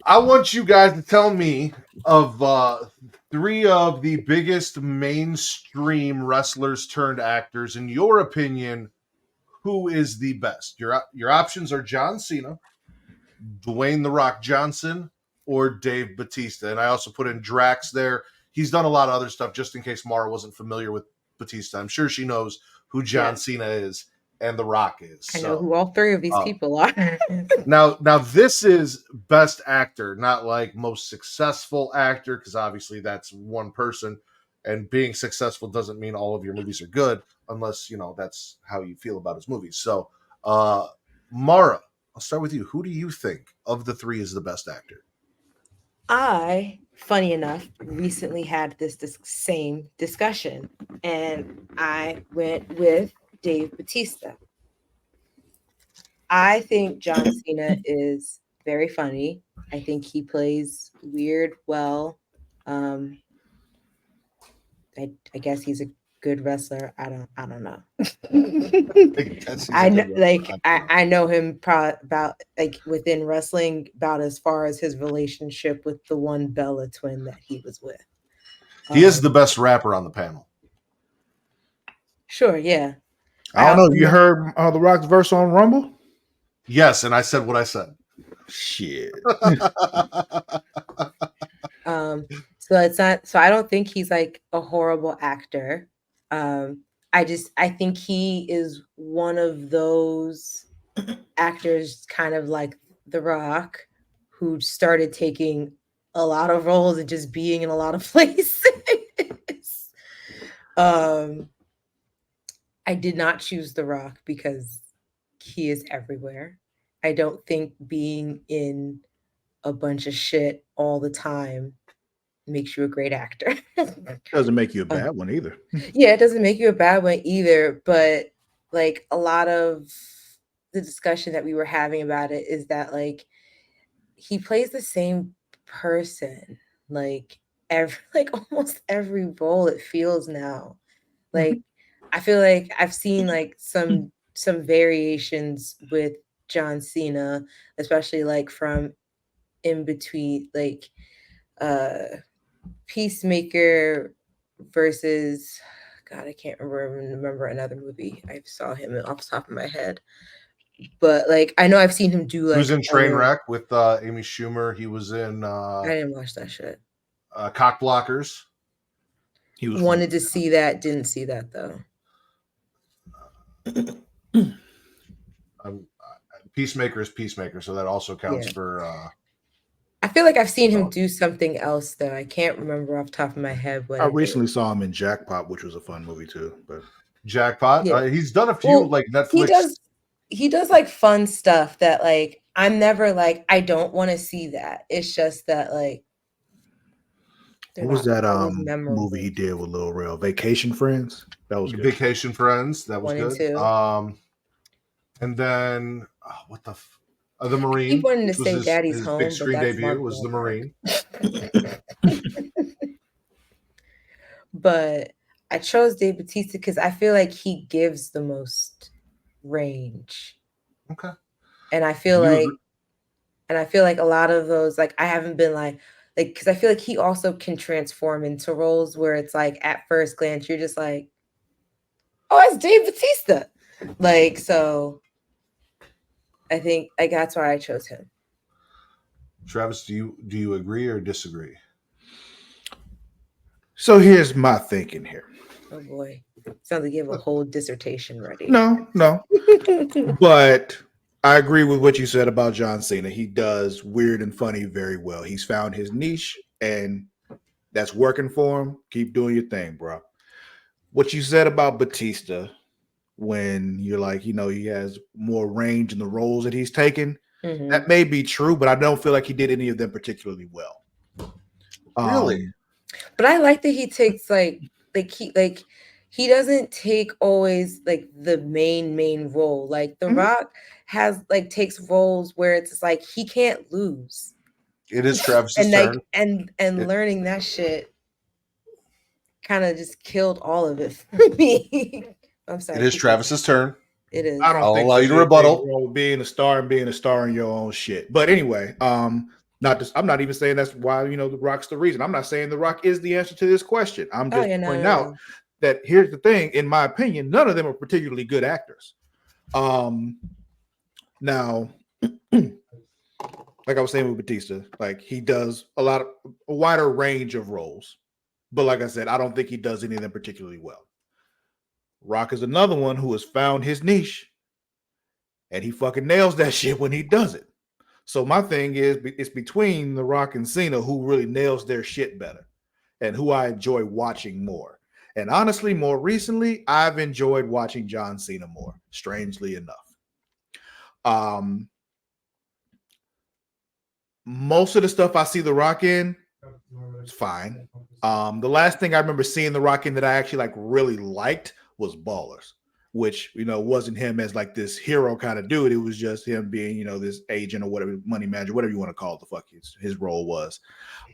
I want you guys to tell me of three of the biggest mainstream wrestlers turned actors. In your opinion, who is the best? Your options are John Cena, Dwayne the Rock Johnson, or Dave Batista. And I also put in Drax there. He's done a lot of other stuff just in case Mara wasn't familiar with Batista. I'm sure she knows who John Yeah, Cena is and The Rock is. I know So who all three of these uh, people are. now this is best actor, not like most successful actor, because obviously that's one person. And being successful doesn't mean all of your movies are good, unless that's how you feel about his movies. So, Mara, I'll start with you. Who do you think of the three is the best actor? I, funny enough, recently had this same discussion, and I went with Dave Batista. I think John Cena is very funny. I think he plays weird well. Um, I guess he's a good wrestler. I don't know. I guess he's a I know, good wrestler. like I don't know. I know him about like within wrestling about as far as his relationship with the one Bella twin that he was with. He is Um, the best rapper on the panel. sure, yeah. I I don't also know. You know. heard The Rock's verse on Rumble? Yes, and I said what I said. Shit. Um, so it's not. So I don't think he's like a horrible actor. Um, I think he is one of those actors, kind of like The Rock, who started taking a lot of roles and just being in a lot of places. um, I did not choose The Rock because he is everywhere. I don't think being in a bunch of shit all the time makes you a great actor. Doesn't make you a Um, bad one either. yeah, it doesn't make you a bad one either, but like a lot of the discussion that we were having about it is that like he plays the same person like every like almost every role it feels now. Like I feel like I've seen like some variations with John Cena, especially like from in between like uh Peacemaker versus God, I can't remember another movie I saw him in off the top of my head. But like I know I've seen him do He was like in other. Trainwreck with Amy Schumer. He was in I didn't watch that shit. Cock Blockers. He was funny. Wanted to see that, didn't see that though. Um, Peacemaker is Peacemaker, so that also counts Yeah. for. I feel like I've seen him Oh, do something else though. I can't remember off the top of my head what I it is. recently saw him in Jackpot, which was a fun movie too. But Jackpot. Yeah. He's done a few Well, like he Netflix. does he does like fun stuff that like I'm never like I don't want to see that. It's just that like they're what was not that always movie he memorable. did with Lil Rel? Vacation Friends? That was good. Vacation Friends. That was One and good. two. And then what the the I keep Marine, wanting to which was say Daddy's his big Home, but screen that's debut, Mark was the Wahlberg. Marine. But I chose Dave Batista because I feel like he gives the most range. Okay. And I Do feel you agree? like a lot of those like I haven't been like because I feel like he also can transform into roles where it's like at first glance you're just like, oh, it's Dave Batista. Like so I think like that's why I chose him. Travis, do you agree or disagree? So here's my thinking here. Oh boy. Sounds like you have a whole dissertation ready. No, no. But I agree with what you said about John Cena. He does weird and funny very well. He's found his niche and that's working for him. Keep doing your thing, bro. What you said about Batista, when you're like, he has more range in the roles that he's taken, hmm that may be true, but I don't feel like he did any of them particularly well. Really? Um, But I like that he takes like he doesn't take always like the main role. Like The mhm. Rock has like takes roles where it's like he can't lose. It is Travis's And turn. like and It, learning that shit kind of just killed all of it for me. I'm it sorry, is keep going. Travis's turn. It I is. don't I'll think allow you there's to anything rebuttal. wrong with being a star and being a star in your own shit. But anyway, I'm not even saying that's why The Rock's the reason. I'm not saying The Rock is the answer to this question. I'm Oh just yeah, no, pointing no, out no. that here's the thing. In my opinion, none of them are particularly good actors. Now, like I was saying with Batista, like he does a wider range of roles, but like I said, I don't think he does any of them particularly well. Rock is another one who has found his niche, and he fucking nails that shit when he does it. So my thing is, it's between The Rock and Cena who really nails their shit better, and who I enjoy watching more. And honestly, more recently, I've enjoyed watching John Cena more. Strangely enough, most of the stuff I see The Rock in, it's fine. The last thing I remember seeing The Rock in that I actually really liked was Ballers, which wasn't him as like this hero kind of dude. It was just him being this agent or whatever, money manager, whatever you want to call it, the fuck his role was.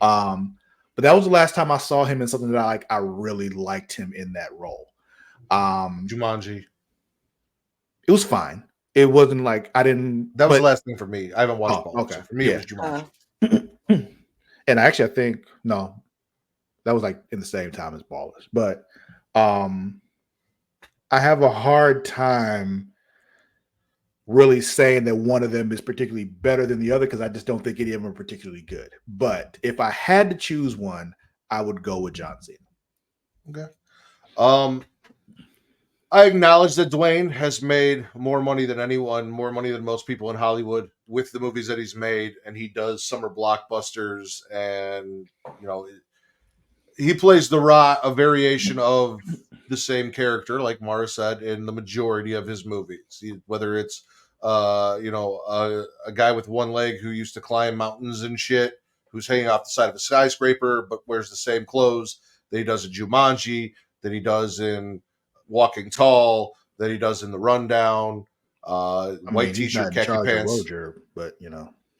But that was the last time I saw him in something that I really liked him in that role. Jumanji. It was fine. It wasn't like I didn't. That was the last thing for me. I haven't watched Ballers. Okay. So for me, it was Jumanji. And actually, I think no, that was like in the same time as Ballers. But I have a hard time really saying that one of them is particularly better than the other because I just don't think any of them are particularly good. But if I had to choose one, I would go with John Cena. Okay. I acknowledge that Dwayne has made more money than anyone, more money than most people in Hollywood with the movies that he's made, and he does summer blockbusters, and he plays the Rock, a variation of the same character, like Mara said, in the majority of his movies. Whether it's a guy with one leg who used to climb mountains and shit, who's hanging off the side of a skyscraper, but wears the same clothes that he does in Jumanji, that he does in Walking Tall, that he does in The Rundown. White t-shirt, khaki pants. But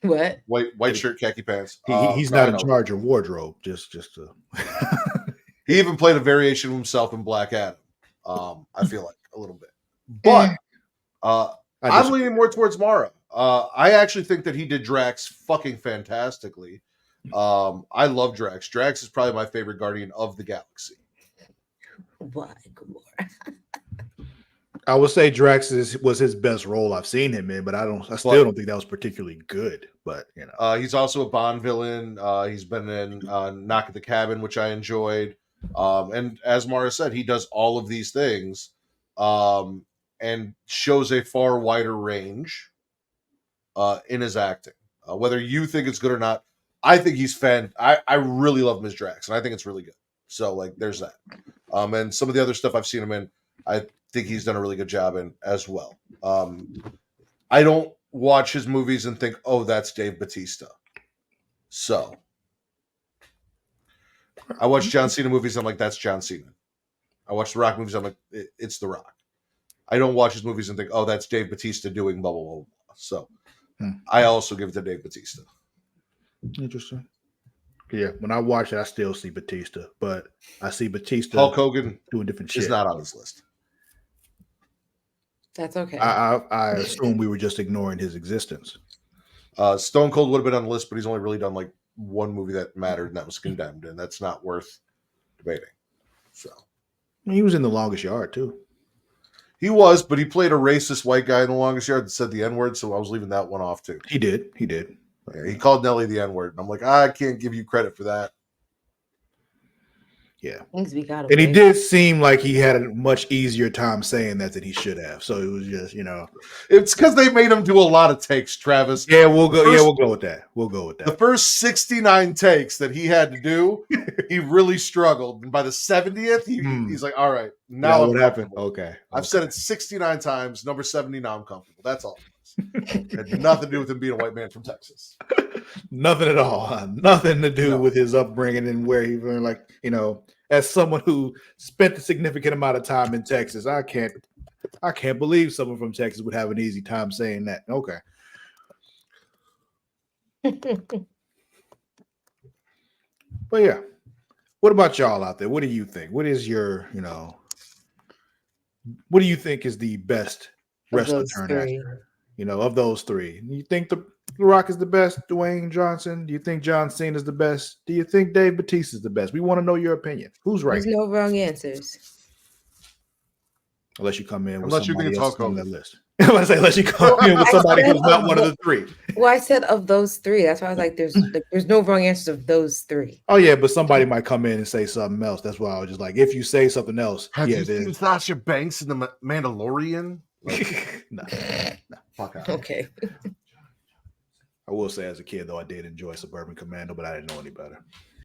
What? White shirt, khaki pants. He's not in charge of wardrobe. Just to. He even played a variation of himself in Black Adam. I feel like a little bit, but I'm leaning more towards Mara. I actually think that he did Drax fucking fantastically. I love Drax. Drax is probably my favorite Guardian of the Galaxy. Why, Gamora? I would say Drax was his best role I've seen him in, but I still don't think that was particularly good. But he's also a Bond villain. He's been in Knock at the Cabin, which I enjoyed. And as Mara said, he does all of these things, and shows a far wider range in his acting. Whether you think it's good or not, I think he's fan. I really love him as Drax, and I think it's really good. So there's that. And some of the other stuff I've seen him in, I think he's done a really good job in as well. I don't watch his movies and think, oh, that's Dave Batista. So I watch John Cena movies, I'm like, that's John Cena. I watch The Rock movies, I'm like, it's The Rock. I don't watch his movies and think, oh, that's Dave Batista doing blah, blah, blah, blah. So I also give it to Dave Batista. Interesting. Yeah, when I watch it, I still see Batista, but I see Batista. Hulk Hogan doing different shit. Is not on this list. That's okay. I assume we were just ignoring his existence. Stone Cold would have been on the list, but he's only really done one movie that mattered, and that was Condemned, and that's not worth debating. So he was in The Longest Yard too. He was, but he played a racist white guy in The Longest Yard that said the N-word, so I was leaving that one off too. He did. Yeah, he called Nelly the N-word, and I'm like, I can't give you credit for that. Yeah. Things we got. And he did seem like he had a much easier time saying that than he should have. So it was just, It's because they made him do a lot of takes, Travis. Yeah, we'll go with that. The first 69 takes that he had to do, he really struggled. And by the 70th, he's like, all right, now what happened? Okay. I've said it 69 times. Number 70, now I'm comfortable. That's all. It had nothing to do with him being a white man from Texas. Nothing at all. Nothing to do with his upbringing and where he learned, as someone who spent a significant amount of time in Texas, I can't believe someone from Texas would have an easy time saying that. Okay. But yeah. What about y'all out there? What do you think? What is your, what do you think is the best wrestler turned actor? Of those three. You think The Rock is the best? Dwayne Johnson? Do you think John Cena is the best? Do you think Dave Batista is the best? We want to know your opinion. Who's right? There's no wrong answers. Unless you come in with Unless you think somebody it's else Hulk on that Hogan. list. I want to say unless you come in with I somebody said who's not of one of the three. Well, I said of those three. That's why I was like, there's no wrong answers of those three. Oh yeah, but somebody might come in and say something else. That's why I was just like, if you say something else, Have yeah, you then seen Sasha Banks in the Mandalorian? no. Fuck out. Okay. I will say, as a kid though, I did enjoy Suburban Commando, but I didn't know any better.